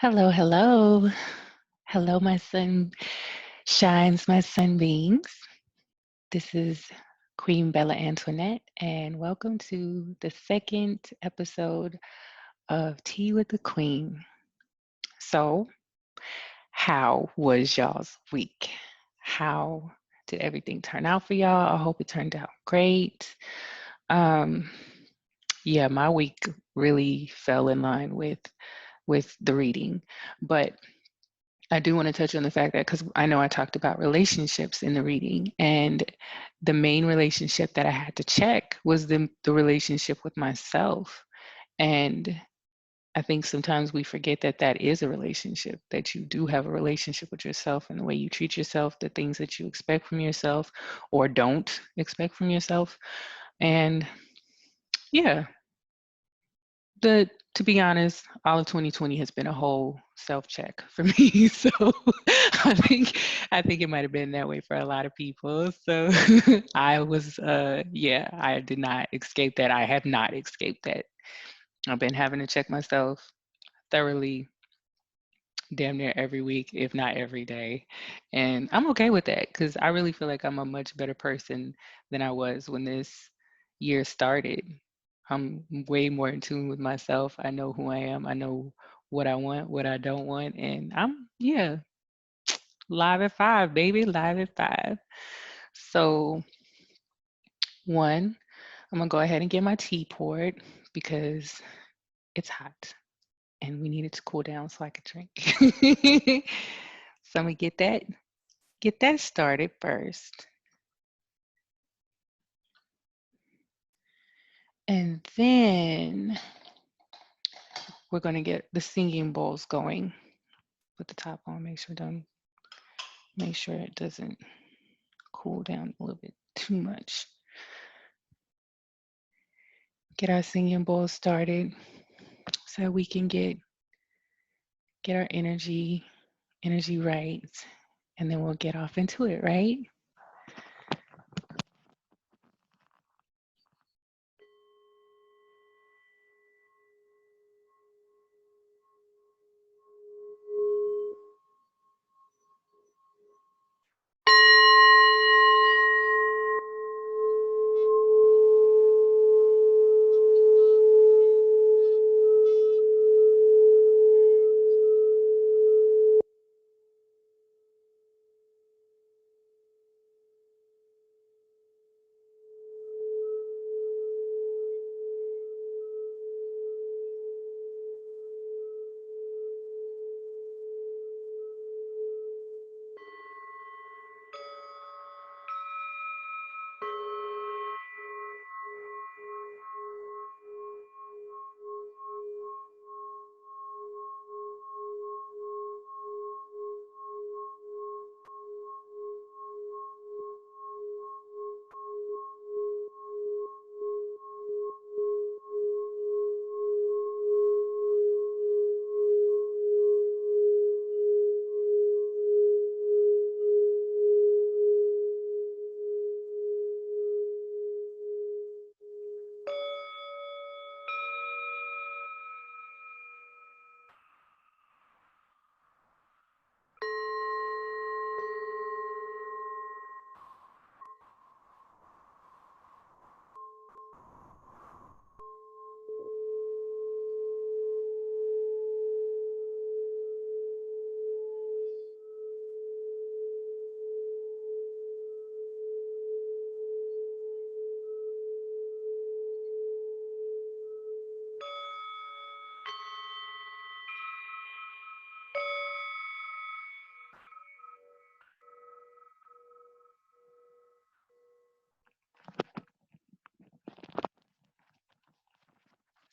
Hello, hello. Hello, my sun shines, my sunbeams. This is Queen Bella Antoinette, and welcome to the second episode of Tea with the Queen. So, how was y'all's week? How did everything turn out for y'all? I hope it turned out great. Um, yeah, my week really fell in line with the reading, but I do want to touch on the fact that because I know I talked about relationships in the reading, and the main relationship that I had to check was the relationship with myself. And I think sometimes we forget that that is a relationship, that you do have a relationship with yourself and the way you treat yourself, the things that you expect from yourself or don't expect from yourself. And yeah, to be honest, all of 2020 has been a whole self-check for me. So I think it might have been that way for a lot of people. So I did not escape that. I have not escaped that. I've been having to check myself thoroughly damn near every week, if not every day. And I'm okay with that because I really feel like I'm a much better person than I was when this year started. I'm way more in tune with myself. I know who I am. I know what I want, what I don't want. And yeah, live at 5, baby, live at 5. So, one, I'm going to go ahead and get my tea poured because it's hot and we need it to cool down so I can drink. So, I'm going to get that started first. And then we're going to get the singing bowls going. Put the top on, make sure it doesn't cool down a little bit too much. Get our singing bowl started so we can get our energy right, and then we'll get off into it, right?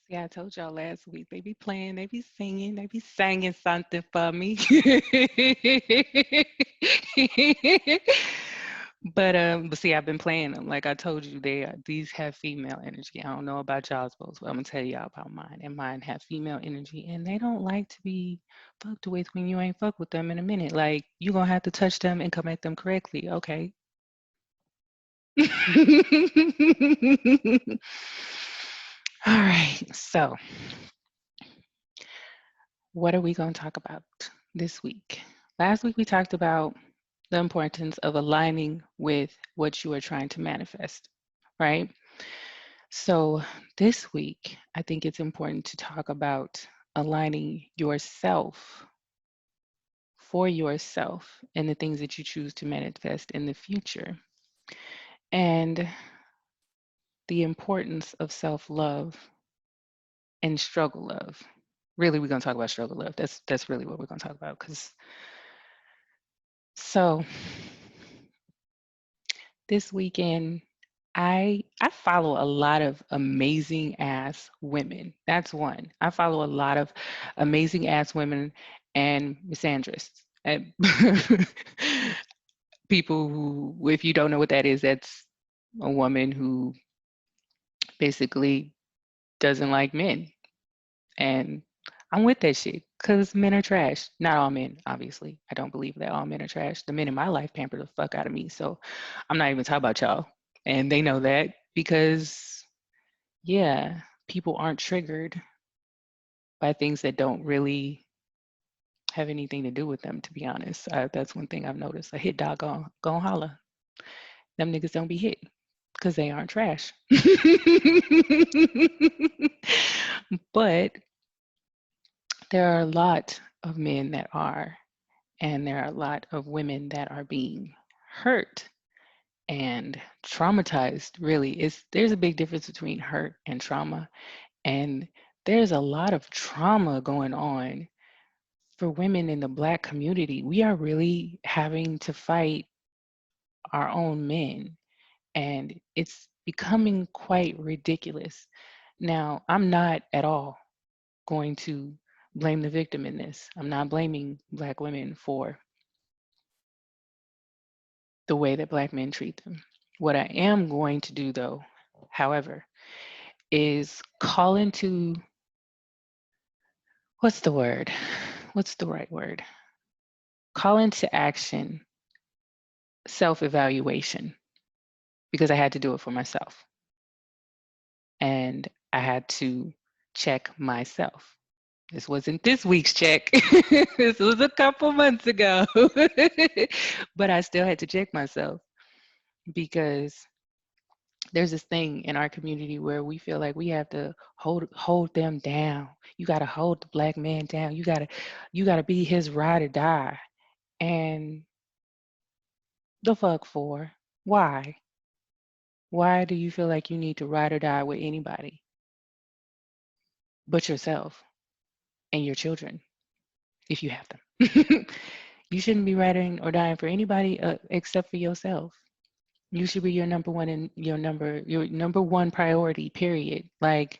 See, I told y'all last week they be playing, they be singing, they be singing something for me. But see, I've been playing them. Like I told you, these have female energy. I don't know about y'all's both, but I'm gonna tell y'all about mine. And mine have female energy, and they don't like to be fucked with when you ain't fucked with them in a minute. Like you gonna have to touch them and come at them correctly, okay? All right, so What are we going to talk about this week? Last week we talked about the importance of aligning with what you are trying to manifest, right? So this week, I think it's important to talk about aligning yourself for yourself and the things that you choose to manifest in the future, and the importance of self-love and struggle love. Really, we're going to talk about struggle love. That's really what we're going to talk about. Because so this weekend, I follow a lot of amazing ass women. That's one. I follow a lot of amazing ass women and misandrists and people who, if you don't know what that is, that's a woman who basically doesn't like men. And I'm with that shit because men are trash. Not all men, obviously. I don't believe that all men are trash. The men in my life pamper the fuck out of me. So I'm not even talking about y'all. And they know that because, yeah, people aren't triggered by things that don't really have anything to do with them, to be honest. That's one thing I've noticed. A hit dog gon' holler. Them niggas don't be hit because they aren't trash. But there are a lot of men that are, and there are a lot of women that are being hurt and traumatized. Really, there's a big difference between hurt and trauma, and there's a lot of trauma going on for women in the Black community. We are really having to fight our own men, and it's becoming quite ridiculous. Now, I'm not at all going to blame the victim in this. I'm not blaming Black women for the way that Black men treat them. What I am going to do, though, however, is call into, what's the word? What's the right word? Call into action self-evaluation, because I had to do it for myself. And I had to check myself. This wasn't this week's check. This was a couple months ago. But I still had to check myself because there's this thing in our community where we feel like we have to hold them down. You got to hold the Black man down. You got to be his ride or die. And the fuck for? Why? Why do you feel like you need to ride or die with anybody but yourself and your children, if you have them? You shouldn't be riding or dying for anybody except for yourself. You should be your number one and your number one priority, period. Like,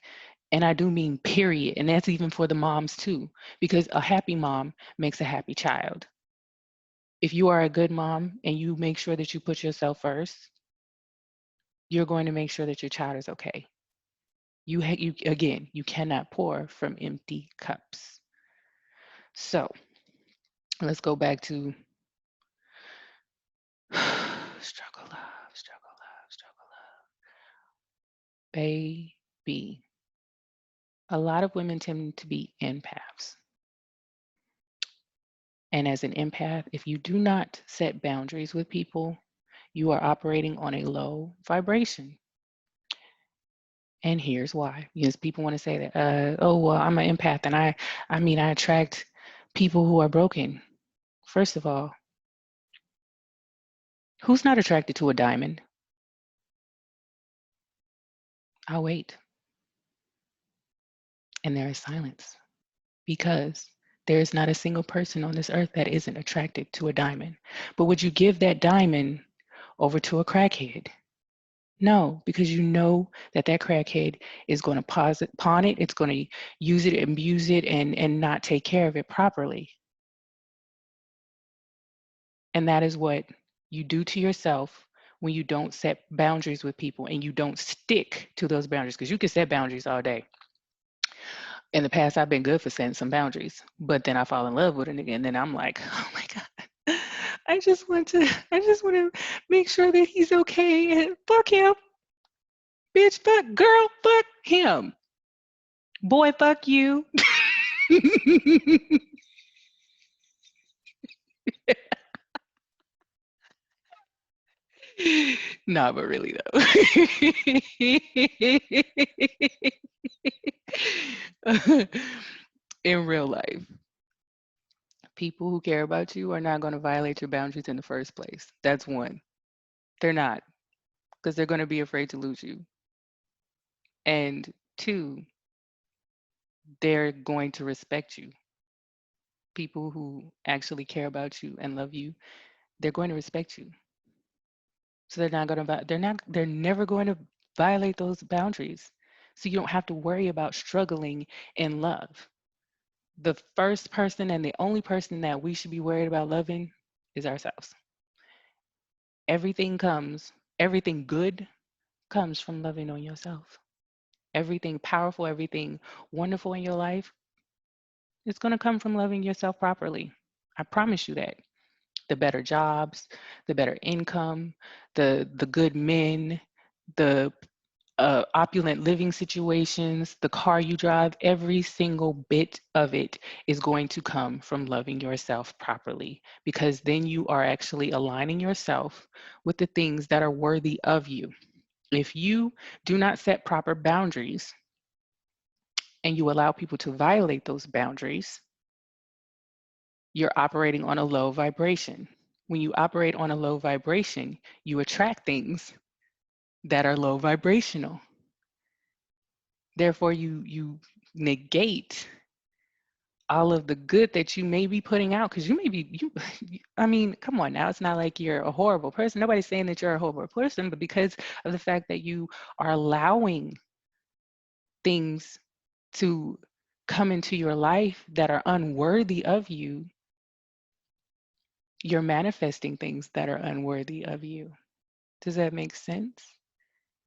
and I do mean period. And that's even for the moms too, because a happy mom makes a happy child. If you are a good mom and you make sure that you put yourself first, you're going to make sure that your child is okay. You again, you cannot pour from empty cups. So let's go back to struggle love, struggle love, struggle love. Baby. A lot of women tend to be empaths. And as an empath, if you do not set boundaries with people, you are operating on a low vibration. And here's why. Because people want to say that, oh, well, I'm an empath and I mean, I attract people who are broken. First of all, who's not attracted to a diamond? I'll wait. And there is silence because there is not a single person on this earth that isn't attracted to a diamond. But would you give that diamond over to a crackhead? No, because you know that that crackhead is going to pawn it, it's going to use it, abuse it, and not take care of it properly. And that is what you do to yourself when you don't set boundaries with people and you don't stick to those boundaries, because you can set boundaries all day. In the past, I've been good for setting some boundaries, but then I fall in love with a nigga, and then I'm like, oh my God, I just want to make sure that he's okay, and fuck him, bitch, fuck girl, fuck him, boy, fuck you. Nah, but really though. In real life, people who care about you are not going to violate your boundaries in the first place. That's one. They're not, because they're going to be afraid to lose you. And two, they're going to respect you. People who actually care about you and love you, they're going to respect you. So they're never going to violate those boundaries. So you don't have to worry about struggling in love. The first person and the only person that we should be worried about loving is ourselves. Everything good comes from loving on yourself. Everything powerful, everything wonderful in your life, it's going to come from loving yourself properly. I promise you that. The better jobs, the better income, the good men, the opulent living situations, the car you drive, every single bit of it is going to come from loving yourself properly, because then you are actually aligning yourself with the things that are worthy of you. If you do not set proper boundaries and you allow people to violate those boundaries, you're operating on a low vibration. When you operate on a low vibration, you attract things that are low vibrational. Therefore, you negate all of the good that you may be putting out, because you may be I mean, come on now, it's not like you're a horrible person. Nobody's saying that you're a horrible person, but because of the fact that you are allowing things to come into your life that are unworthy of you, you're manifesting things that are unworthy of you. Does that make sense?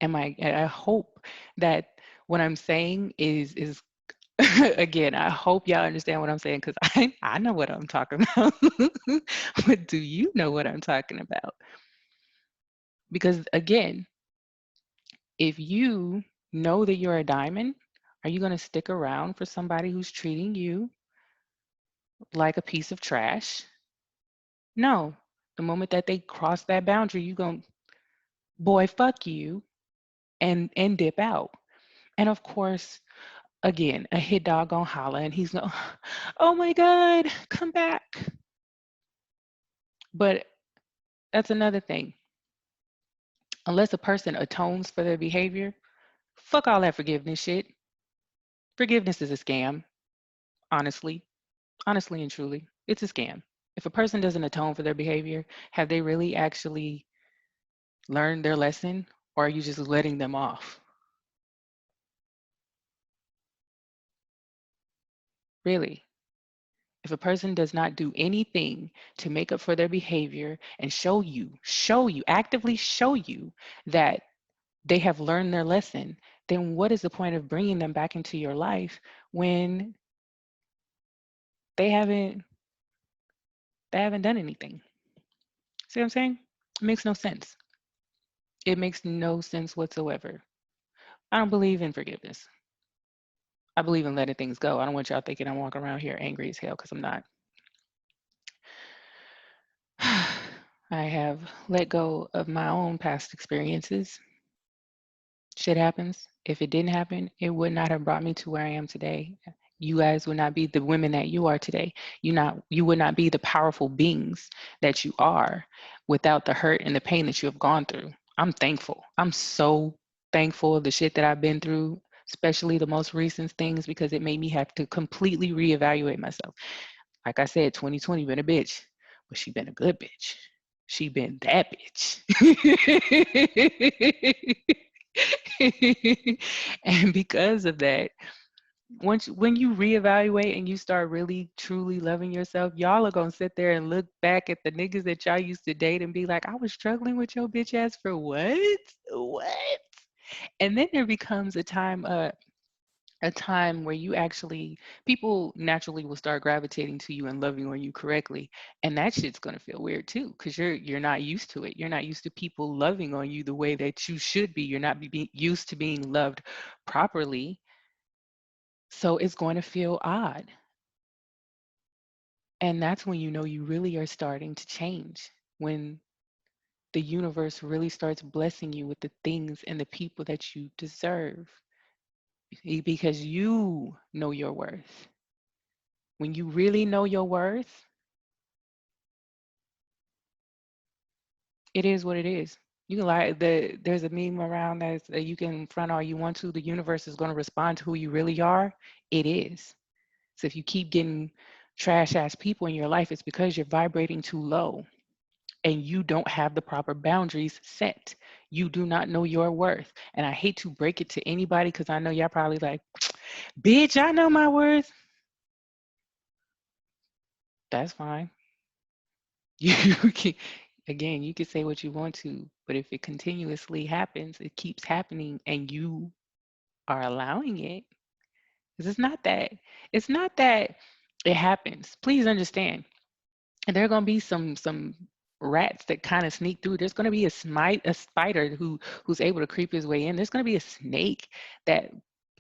I hope that what I'm saying is again, I hope y'all understand what I'm saying, because I know what I'm talking about. But do you know what I'm talking about? Because again, if you know that you're a diamond, are you going to stick around for somebody who's treating you like a piece of trash? No. The moment that they cross that boundary, you going, boy, fuck you, and dip out. And of course, again, a hit dog gonna holler and he's going, oh my God, come back. But that's another thing. Unless a person atones for their behavior, fuck all that forgiveness shit. Forgiveness is a scam, honestly. Honestly and truly, it's a scam. If a person doesn't atone for their behavior, have they really actually learned their lesson, or are you just letting them off? Really? If a person does not do anything to make up for their behavior and actively show you that they have learned their lesson, then what is the point of bringing them back into your life when they haven't done anything? See what I'm saying? It makes no sense. It makes no sense whatsoever. I don't believe in forgiveness. I believe in letting things go. I don't want y'all thinking I'm walking around here angry as hell, because I'm not. I have let go of my own past experiences. Shit happens. If it didn't happen, it would not have brought me to where I am today. You guys would not be the women that you are today. You would not be the powerful beings that you are without the hurt and the pain that you have gone through. I'm thankful. I'm so thankful of the shit that I've been through, especially the most recent things, because it made me have to completely reevaluate myself. Like I said, 2020 been a bitch, but she been a good bitch. She been that bitch. And because of that, when you reevaluate and you start really truly loving yourself, y'all are gonna sit there and look back at the niggas that y'all used to date and be like, I was struggling with your bitch ass for what? What? And then there becomes a time where you actually, people naturally will start gravitating to you and loving on you correctly, and that shit's going to feel weird too, because you're not used to it. You're not used to people loving on you the way that you should be. You're not used to being loved properly, so it's going to feel odd. And that's when you know you really are starting to change. When the universe really starts blessing you with the things and the people that you deserve because you know your worth. When you really know your worth, it is what it is. You can lie. There's a meme around that you can front all you want to. The universe is going to respond to who you really are. It is. So if you keep getting trash ass people in your life, it's because you're vibrating too low and you don't have the proper boundaries set. You do not know your worth. And I hate to break it to anybody because I know y'all probably like, bitch, I know my worth. That's fine. You can, again, you can say what you want to, but if it continuously happens, it keeps happening and you are allowing it, because it's not that it happens. Please understand. And there are going to be some rats that kind of sneak through. There's going to be a spider who's able to creep his way in. There's going to be a snake that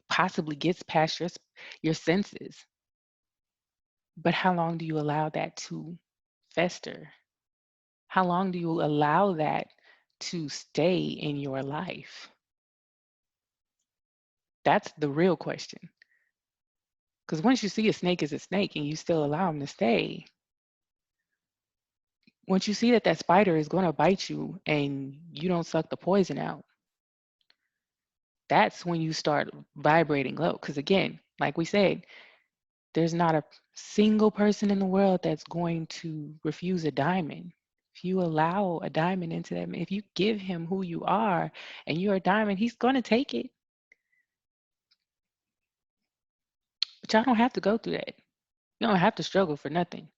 possibly gets past your senses. But how long do you allow that to fester? How long do you allow that to stay in your life? That's the real question. Because once you see a snake as a snake and you still allow him to stay, once you see that that spider is going to bite you and you don't suck the poison out, that's when you start vibrating low. Because again, like we said, there's not a single person in the world that's going to refuse a diamond. If you allow a diamond into them, if you give him who you are and you're a diamond, he's going to take it. But y'all don't have to go through that. You don't have to struggle for nothing.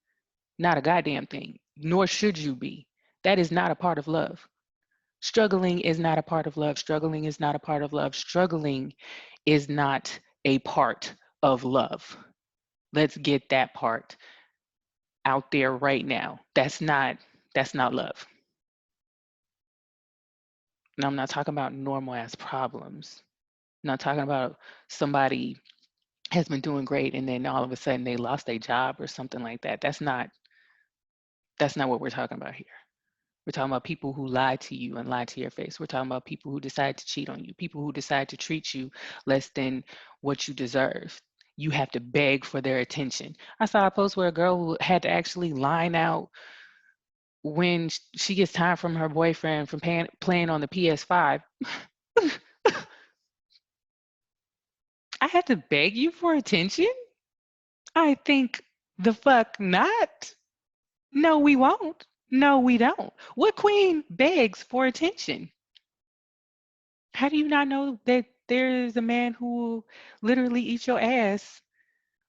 Not a goddamn thing. Nor should you be. That is not a part of love. Struggling is not a part of love. Struggling is not a part of love. Struggling is not a part of love. Let's get that part out there right now. That's not love. And I'm not talking about normal ass problems. I'm not talking about somebody has been doing great and then all of a sudden they lost their job or something like that. That's not what we're talking about here. We're talking about people who lie to you and lie to your face. We're talking about people who decide to cheat on you, people who decide to treat you less than what you deserve. You have to beg for their attention. I saw a post where a girl had to actually line out when she gets time from her boyfriend from playing on the PS5. I had to beg you for attention? I think the fuck not. No, we won't. No, we don't. What queen begs for attention? How do you not know that there is a man who will literally eat your ass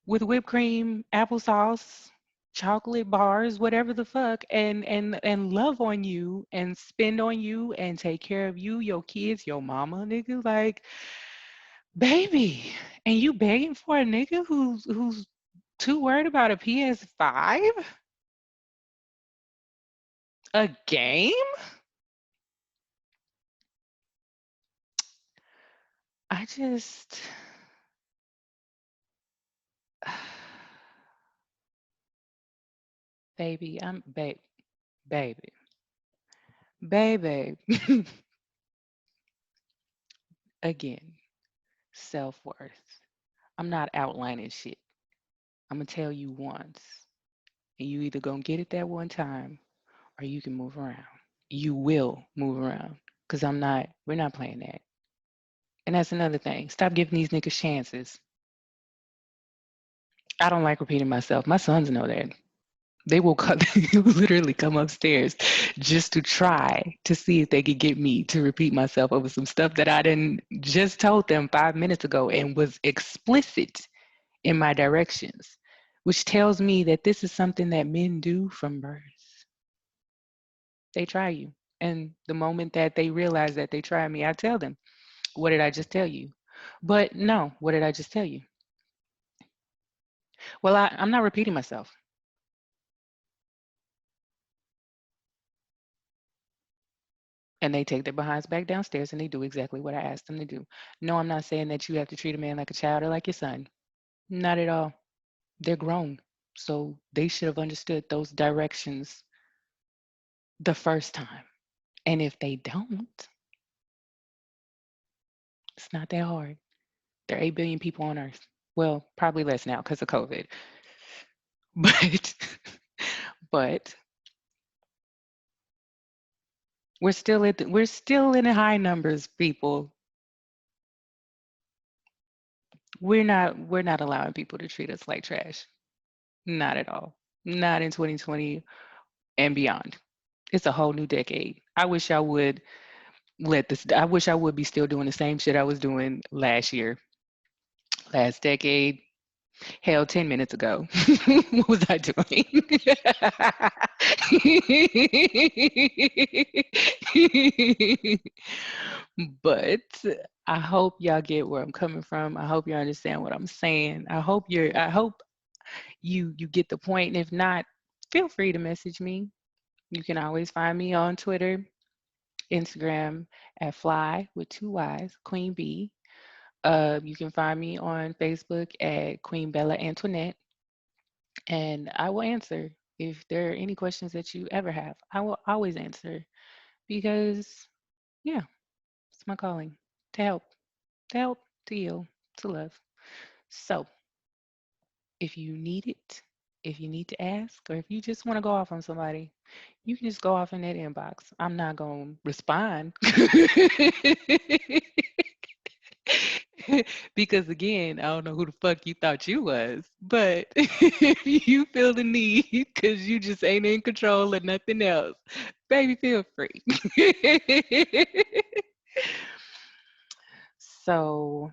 with whipped cream, applesauce, chocolate bars, whatever the fuck, and love on you and spend on you and take care of you, your kids, your mama, nigga? Like, baby, and you begging for a nigga who's too worried about a PS5? A game? I just baby, I'm baby. Baby. Again, self-worth. I'm not outlining shit. I'm gonna tell you once, and you either gonna get it that one time or you can move around. You will move around. Cause we're not playing that. And that's another thing. Stop giving these niggas chances. I don't like repeating myself. My sons know that. They will come, they will literally come upstairs just to try to see if they could get me to repeat myself over some stuff that I didn't just told them 5 minutes ago and was explicit in my directions, which tells me that this is something that men do from birth. They try you. And the moment that they realize that they try me, I tell them, what did I just tell you? But no, what did I just tell you? Well, I'm not repeating myself. And they take their behinds back downstairs and they do exactly what I asked them to do. No, I'm not saying that you have to treat a man like a child or like your son. Not at all. They're grown. So they should have understood those directions the first time. And if they don't, it's not that hard. There are 8 billion people on Earth. Well, probably less now because of COVID. But but we're still in the high numbers, people. We're not allowing people to treat us like trash. Not at all. Not in 2020 and beyond. It's a whole new decade. I wish I would be still doing the same shit I was doing last year, last decade. Hell, 10 minutes ago. What was I doing? But I hope y'all get where I'm coming from. I hope you understand what I'm saying. I hope you get the point. And if not, feel free to message me. You can always find me on Twitter, Instagram at fly with 2 Y's, Queen B. You can find me on Facebook at Queen Bella Antoinette, and I will answer if there are any questions that you ever have. I will always answer because, yeah, it's my calling to help, to help, to heal, to love. So if you need it, if you need to ask, or if you just want to go off on somebody, you can just go off in that inbox. I'm not going to respond. Because again, I don't know who the fuck you thought you was, but if you feel the need because you just ain't in control of nothing else, baby, feel free. So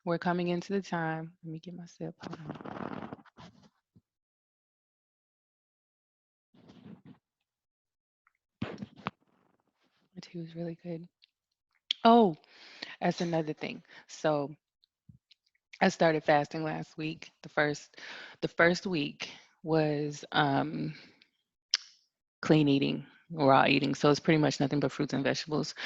we're coming into the time. Let me get my sip. Hold on. My tea was really good. Oh, that's another thing. So I started fasting last week. The first week was clean eating, raw eating. So it's pretty much nothing but fruits and vegetables.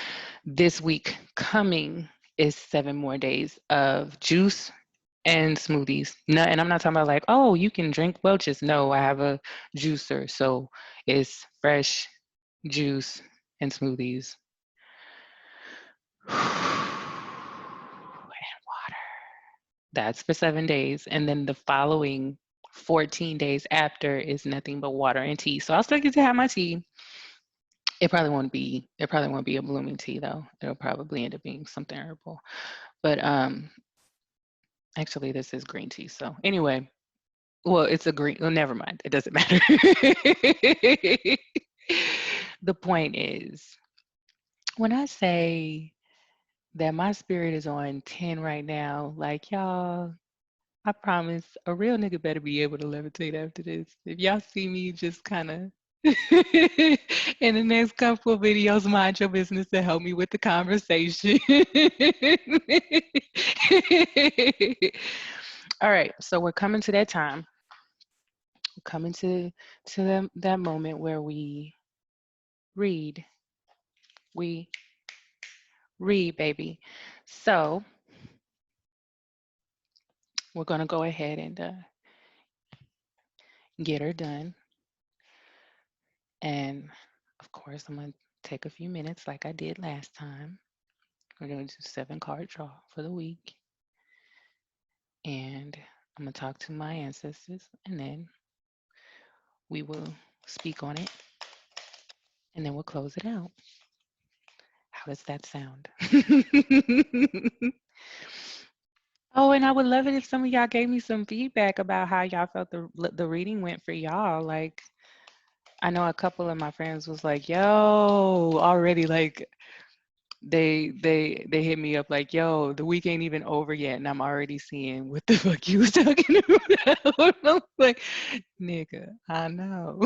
This week coming is 7 more days of juice and smoothies. No, and I'm not talking about like, oh, you can drink Welch's. No, I have a juicer. So it's fresh juice and smoothies. And water. That's for 7 days. And then the following 14 days after is nothing but water and tea. So I'll still get to have my tea. It probably won't be a blooming tea though. It'll probably end up being something herbal. But actually this is green tea. So anyway, well, it's a green, well, never mind. It doesn't matter. The point is, when I say that my spirit is on 10 right now, like y'all, I promise a real nigga better be able to levitate after this. If y'all see me just kind of in the next couple of videos, mind your business to help me with the conversation. All right, so we're coming to that time. We're coming to that moment where we read. We read, baby. So we're gonna go ahead and get her done. And of course, I'm gonna take a few minutes like I did last time. We're gonna do 7 card draw for the week. And I'm gonna talk to my ancestors and then we will speak on it and then we'll close it out. How does that sound? Oh, and I would love it if some of y'all gave me some feedback about how y'all felt the reading went for y'all. Like, I know a couple of my friends was like, "Yo," already like they hit me up like, "Yo, the week ain't even over yet, and I'm already seeing what the fuck you was talking about." I'm like, "Nigga, I know."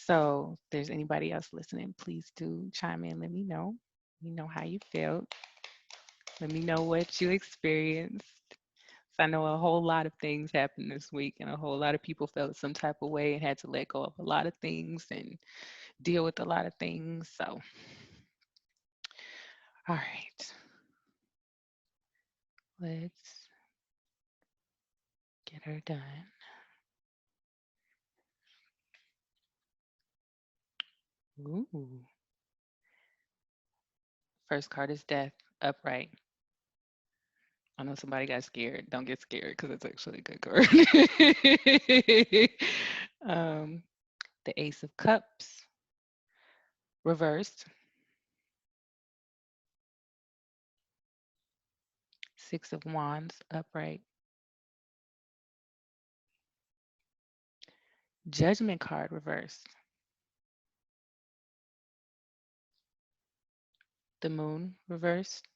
So, if there's anybody else listening, please do chime in. Let me know. Let me know how you felt. Let me know what you experienced. I know a whole lot of things happened this week, and a whole lot of people felt some type of way and had to let go of a lot of things and deal with a lot of things. So, all right, let's Get her done. Ooh. First card is death, upright. I know somebody got scared. Don't get scared because it's actually a good card. um, the Ace of Cups, reversed. Six of Wands, upright. Judgment card, reversed. The Moon, reversed.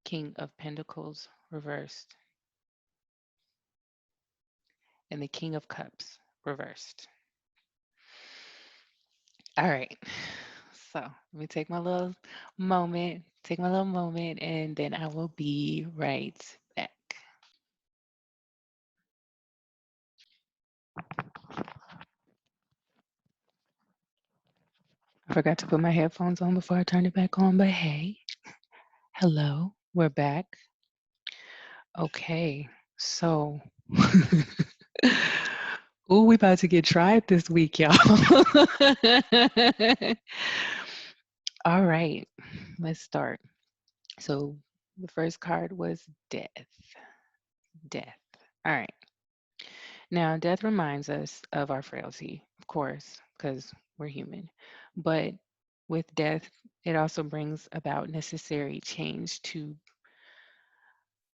King of Pentacles, reversed. And the King of Cups, reversed. All right. So let me take my little moment, and then I will be right back. I forgot to put my headphones on before I turned it back on, but hey, hello, we're back. Okay, so, ooh, we about to get tried this week, y'all. All right, let's start. So the first card was death. Death. All right. Now, death reminds us of our frailty, of course, because we're human. But with death, it also brings about necessary change to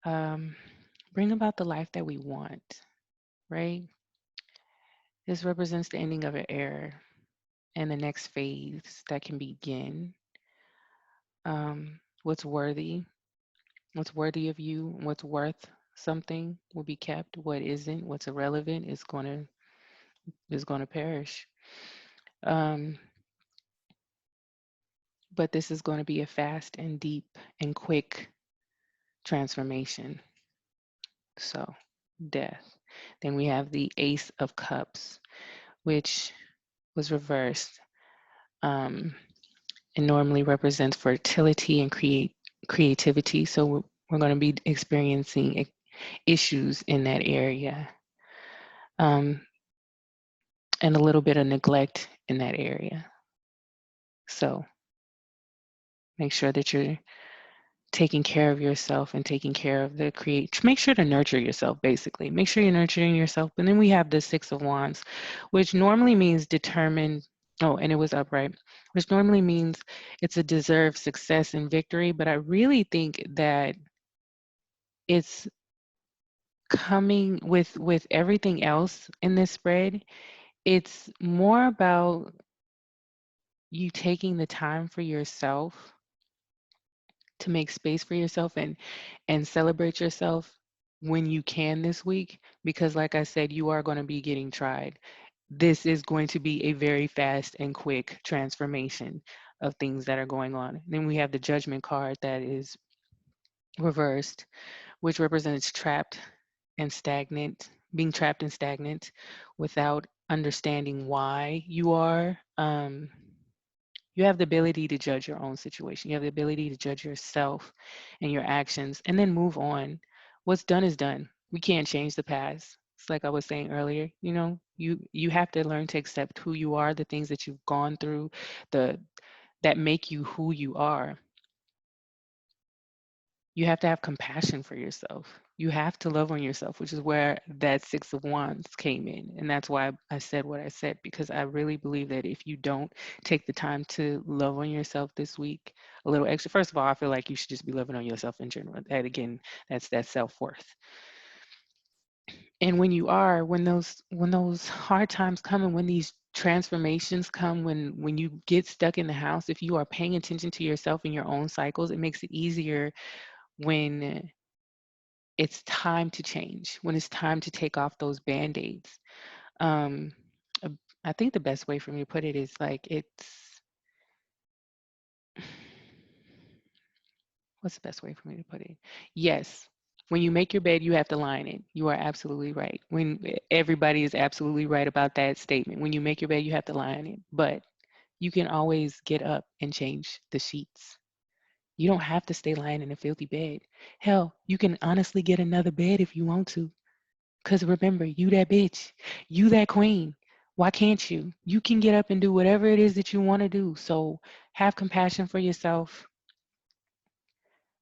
bring about the life that we want, right? This represents the ending of an era and the next phase that can begin. What's worthy, what's worthy of you, what's worth something will be kept. What isn't, what's irrelevant is going to perish. Um, but this is going to be a fast and deep and quick transformation. So, death. Then we have the Ace of Cups, which was reversed. It normally represents fertility and creativity. So we're going to be experiencing issues in that area, and a little bit of neglect in that area. So make sure that you're taking care of yourself and taking care of make sure to nurture yourself, basically. Make sure you're nurturing yourself. And then we have the Six of Wands, which normally means determined. Oh, and it was upright, which normally means it's a deserved success and victory. But I really think that it's coming with everything else in this spread. It's more about you taking the time for yourself to make space for yourself and celebrate yourself when you can this week, because like I said, you are going to be getting tried. This is going to be a very fast and quick transformation of things that are going on. Then we have the Judgment card that is reversed, which represents being trapped and stagnant without understanding why you are. You have the ability to judge your own situation. You have the ability to judge yourself and your actions and then move on. What's done is done. We can't change the past. It's like I was saying earlier, you have to learn to accept who you are, the things that you've gone through, the that make you who you are. You have to have compassion for yourself. You have to love on yourself, which is where that Six of Wands came in. And that's why I said what I said, because I really believe that if you don't take the time to love on yourself this week, a little extra, first of all, I feel like you should just be loving on yourself in general. And again, that's that self-worth. And when those hard times come and when these transformations come, when you get stuck in the house, if you are paying attention to yourself and your own cycles, it makes it easier when it's time to change, when it's time to take off those band-aids. Um, uh, I think the best way for me to put it is like what's the best way for me to put it? Yes, when you make your bed, you have to lie in it. You are absolutely right. Everybody is absolutely right about that statement. When you make your bed, you have to lie in it. But you can always get up and change the sheets. You don't have to stay lying in a filthy bed. Hell, you can honestly get another bed if you want to. Because remember, you that bitch, you that queen. Why can't you? You can get up and do whatever it is that you want to do. So have compassion for yourself,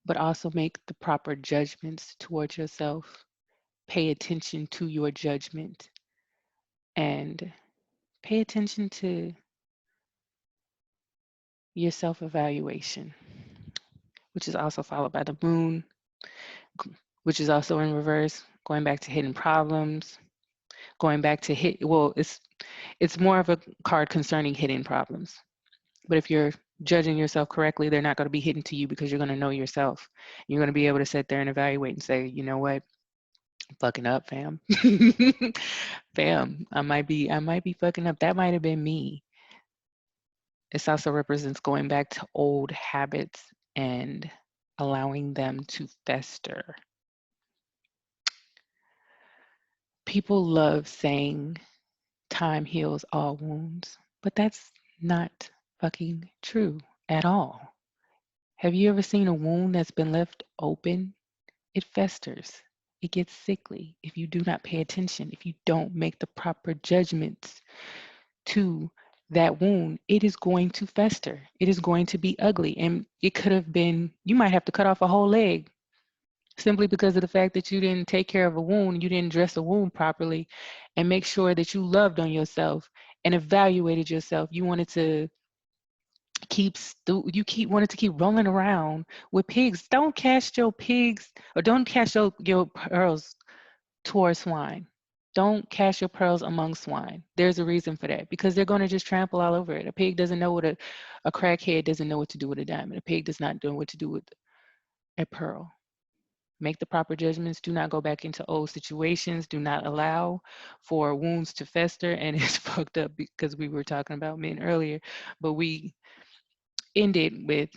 but also make the proper judgments towards yourself. Pay attention to your judgment and pay attention to your self evaluation, which is also followed by the moon, which is also in reverse, going back to hidden problems, going back to well, it's more of a card concerning hidden problems. But if you're judging yourself correctly, they're not going to be hidden to you because you're going to know yourself. You're going to be able to sit there and evaluate and say, you know what, I'm fucking up, fam. Fam, I might be fucking up. That might have been me. This also represents going back to old habits and allowing them to fester. People love saying time heals all wounds, but that's not fucking true at all. Have you ever seen a wound that's been left open? It festers. It gets sickly if you do not pay attention, if you don't make the proper judgments to that wound. It is going to fester. It is going to be ugly. And it could have been, you might have to cut off a whole leg simply because of the fact that you didn't take care of a wound, you didn't dress a wound properly and make sure that you loved on yourself and evaluated yourself. You wanted to wanted to keep rolling around with pigs. Don't cast your pigs or don't cast your pearls towards swine. Don't cast your pearls among swine. There's a reason for that because they're going to just trample all over it. A pig doesn't know what a crackhead doesn't know what to do with a diamond. A pig does not know what to do with a pearl. Make the proper judgments. Do not go back into old situations. Do not allow for wounds to fester. And it's fucked up because we were talking about men earlier, but we ended with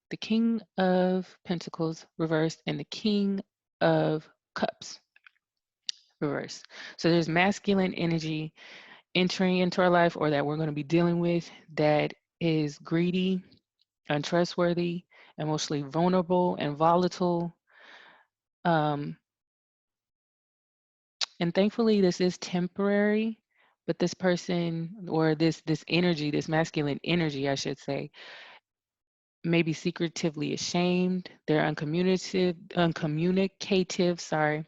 the King of Pentacles reversed and the King of Cups reversed. So there's masculine energy entering into our life or that we're going to be dealing with that is greedy, untrustworthy, emotionally vulnerable, and volatile. Um, and thankfully, this is temporary. But this person or this energy, this masculine energy, I should say, may be secretively ashamed. They're uncommunicative, sorry,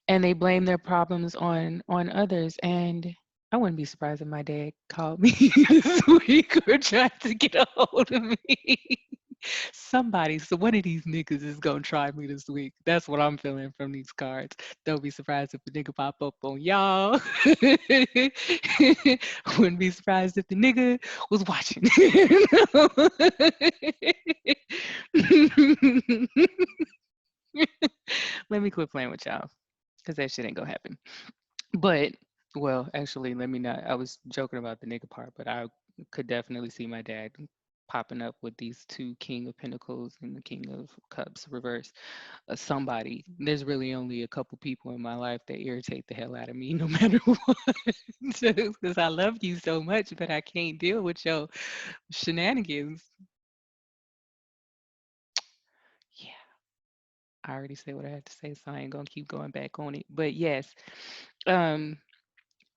and they blame their problems on others. And I wouldn't be surprised if my dad called me this week or tried to get a hold of me. Somebody, so one of these niggas is gonna try me this week. That's what I'm feeling from these cards. Don't be surprised if the nigga pop up on y'all. Wouldn't be surprised if the nigga was watching. Let me quit playing with y'all, because that shit ain't gonna happen. But, well, actually, let me not. I was joking about the nigga part, but I could definitely see my dad popping up with these two King of Pentacles and the King of Cups reverse. Somebody. There's really only a couple people in my life that irritate the hell out of me, no matter what. Because I love you so much, but I can't deal with your shenanigans. Yeah, I already said what I had to say, so I ain't gonna keep going back on it. But yes, um,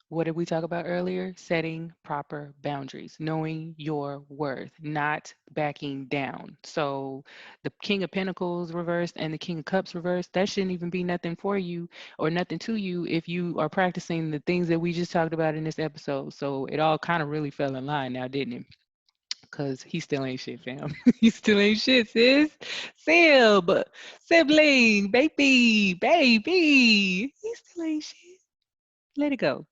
what did we talk about earlier? Setting proper boundaries, knowing your worth, not backing down. So the King of Pentacles reversed and the King of Cups reversed, that shouldn't even be nothing for you or nothing to you if you are practicing the things that we just talked about in this episode. So it all kind of really fell in line now, didn't it? Because he still ain't shit, fam. He still ain't shit, sis. Sib, sibling, baby. He still ain't shit. Let it go.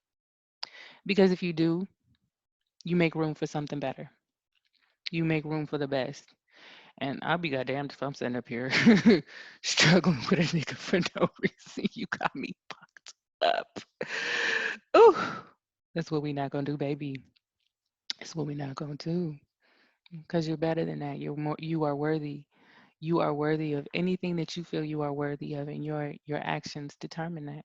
Because if you do, you make room for something better. You make room for the best. And I'll be goddamned if I'm sitting up here struggling with a nigga for no reason. You got me fucked up. Ooh, that's what we not gonna do, baby. That's what we not gonna do. Because you're better than that. You are worthy. You are worthy of anything that you feel you are worthy of, and your actions determine that.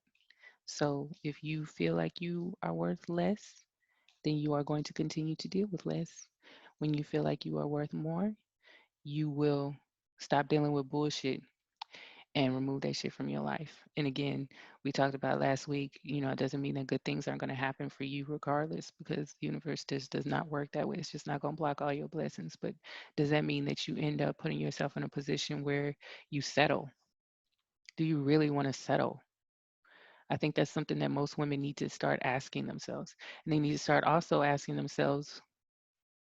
So if you feel like you are worth less, then you are going to continue to deal with less. When you feel like you are worth more, you will Stop dealing with bullshit and remove that shit from your life. And again, we talked about last week, it doesn't mean that good things aren't going to happen for you regardless, because the universe just does not work that way. It's just not going to block all your blessings. But does that mean that you end up putting yourself in a position where you settle? Do you really want to settle? I think that's something that most women need to start asking themselves. And they need to start also asking themselves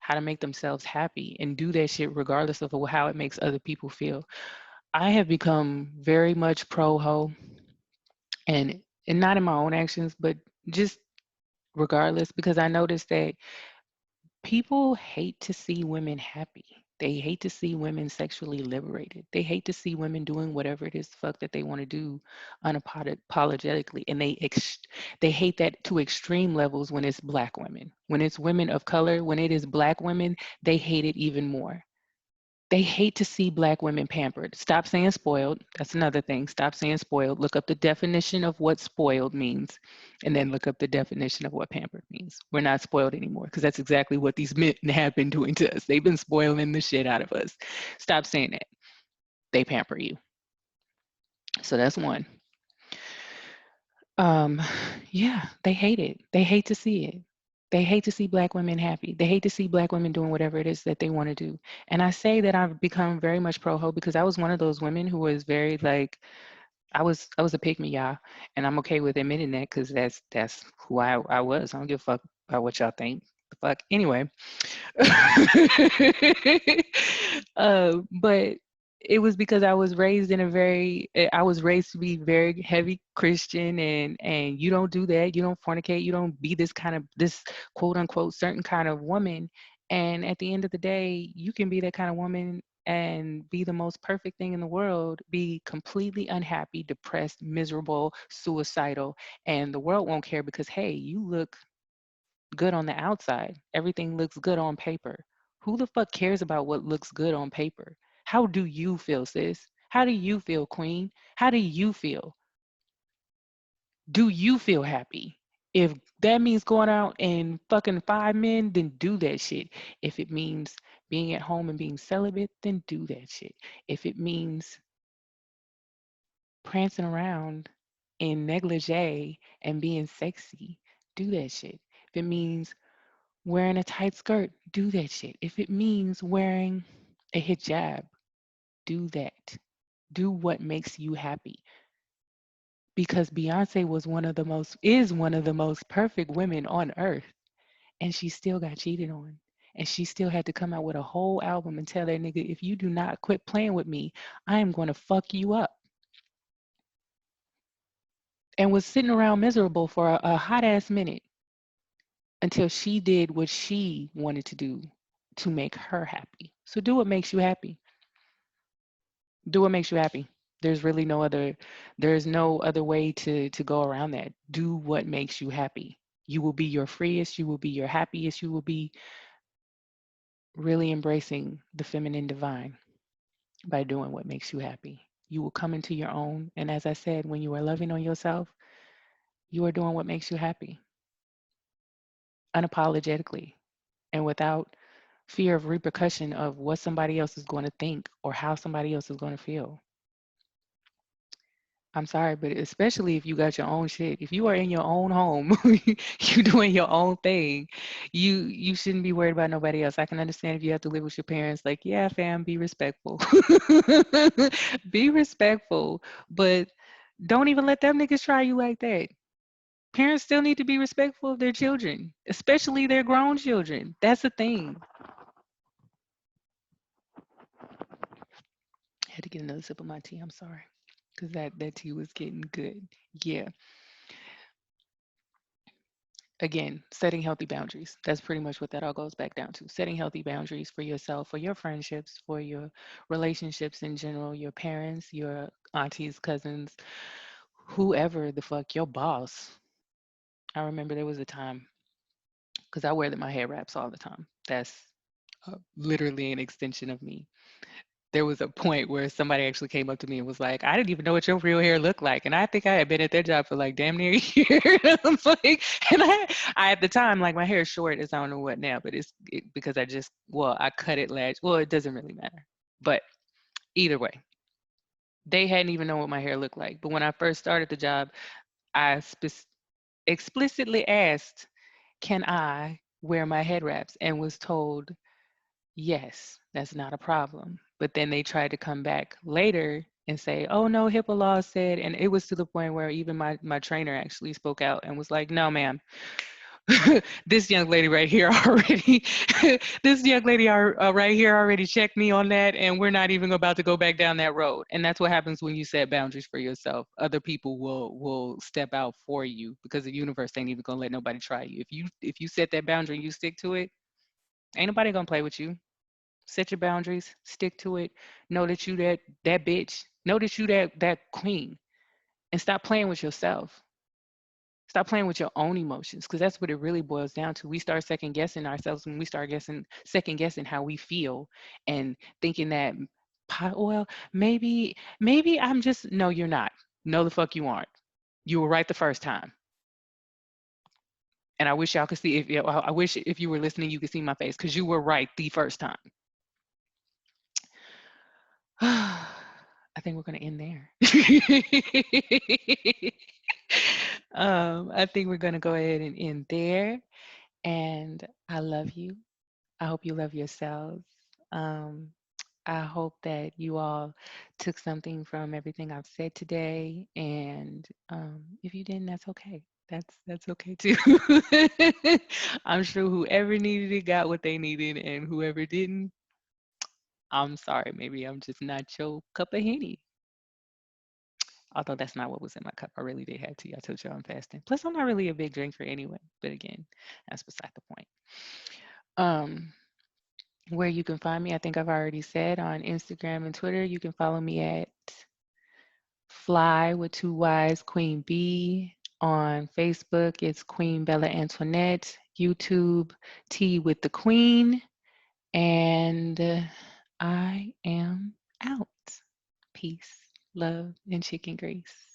how to make themselves happy and do that shit regardless of how it makes other people feel. I have become very much pro ho, and not in my own actions, but just regardless, because I noticed that people hate to see women happy. They hate to see women sexually liberated. They hate to see women doing whatever it is the fuck that they want to do unapologetically. And they hate that to extreme levels when it's black women. When it's women of color, when it is black women, they hate it even more. They hate to see black women pampered. Stop saying spoiled. That's another thing. Stop saying spoiled. Look up the definition of what spoiled means, and then look up the definition of what pampered means. We're not spoiled anymore, because that's exactly what these men have been doing to us. They've been spoiling the shit out of us. Stop saying that. They pamper you. So that's one. Um, yeah, they hate it. They hate to see it. They hate to see black women happy. They hate to see black women doing whatever it is that they want to do. And I say that I've become very much pro ho because I was one of those women who was very like, I was a pick me, y'all, and I'm okay with admitting that because that's who I was. I don't give a fuck about what y'all think. The fuck anyway. But it was because I was raised in I was raised to be very heavy Christian, and you don't do that. You don't fornicate. You don't be this quote unquote certain kind of woman. And at the end of the day, you can be that kind of woman and be the most perfect thing in the world, be completely unhappy, depressed, miserable, suicidal, and the world won't care because, hey, you look good on the outside. Everything looks good on paper. Who the fuck cares about what looks good on paper? How do you feel, sis? How do you feel, queen? How do you feel? Do you feel happy? If that means going out and fucking 5 men, then do that shit. If it means being at home and being celibate, then do that shit. If it means prancing around in negligee and being sexy, do that shit. If it means wearing a tight skirt, do that shit. If it means wearing a hijab, do that. Do what makes you happy. Because Beyonce is one of the most perfect women on earth, and she still got cheated on. And she still had to come out with a whole album and tell that nigga, if you do not quit playing with me, I am going to fuck you up. And was sitting around miserable for a hot ass minute until she did what she wanted to do to make her happy. So do what makes you happy. Do what makes you happy. There's really there's no other way to go around that. Do what makes you happy. You will be your freest, you will be your happiest, you will be really embracing the feminine divine by doing what makes you happy. You will come into your own. And as I said, when you are loving on yourself, you are doing what makes you happy unapologetically and without fear of repercussion of what somebody else is going to think or how somebody else is going to feel. I'm sorry, but especially if you got your own shit, if you are in your own home, you doing your own thing, you shouldn't be worried about nobody else. I can understand if you have to live with your parents, like, yeah, fam, be respectful. Be respectful, but don't even let them niggas try you like that. Parents still need to be respectful of their children, especially their grown children. That's the thing. I had to get another sip of my tea. I'm sorry, because that tea was getting good. Yeah. Again, setting healthy boundaries. That's pretty much what that all goes back down to. Setting healthy boundaries for yourself, for your friendships, for your relationships in general, your parents, your aunties, cousins, whoever the fuck, your boss. I remember there was a time, because I wear my hair wraps all the time. That's literally an extension of me. There was a point where somebody actually came up to me and was like, I didn't even know what your real hair looked like. And I think I had been at that job for like damn near a year. I'm like, and I at the time, like my hair is short as I don't know what now, but because I cut it last. Well, it doesn't really matter. But Either way, they hadn't even known what my hair looked like. But when I first started the job, I explicitly asked, can I wear my head wraps? And was told, yes, that's not a problem. But then they tried to come back later and say, oh no, HIPAA law said, and it was to the point where even my trainer actually spoke out and was like, no, ma'am, this young lady right here already, this young lady right here already checked me on that, and we're not even about to go back down that road. And that's what happens when you set boundaries for yourself. Other people will step out for you because the universe ain't even gonna let nobody try you. If you set that boundary and you stick to it, ain't nobody gonna play with you. Set your boundaries, stick to it. Know that you that bitch. Know that you that queen, and stop playing with yourself. Stop playing with your own emotions, because that's what it really boils down to. We start second guessing ourselves when we start second guessing how we feel, and thinking that, well, maybe I'm just, no, you're not. No, the fuck you aren't. You were right the first time. And I wish y'all could see, I wish if you were listening, you could see my face, because you were right the first time. I think we're going to end there. I think we're going to go ahead and end there. And I love you. I hope you love yourselves. Um, I hope that you all took something from everything I've said today. And if you didn't, that's okay. That's okay too. I'm sure whoever needed it got what they needed, and whoever didn't, I'm sorry. Maybe I'm just not your cup of Henny. Although that's not what was in my cup. I really did have tea. I told you I'm fasting. Plus, I'm not really a big drinker anyway. But again, that's beside the point. Um, where you can find me, I think I've already said, on Instagram and Twitter. You can follow me at Fly with 2 Y's Queen B. On Facebook, it's Queen Bella Antoinette. YouTube, Tea with the Queen. And I am out. Peace, love, and chicken grease.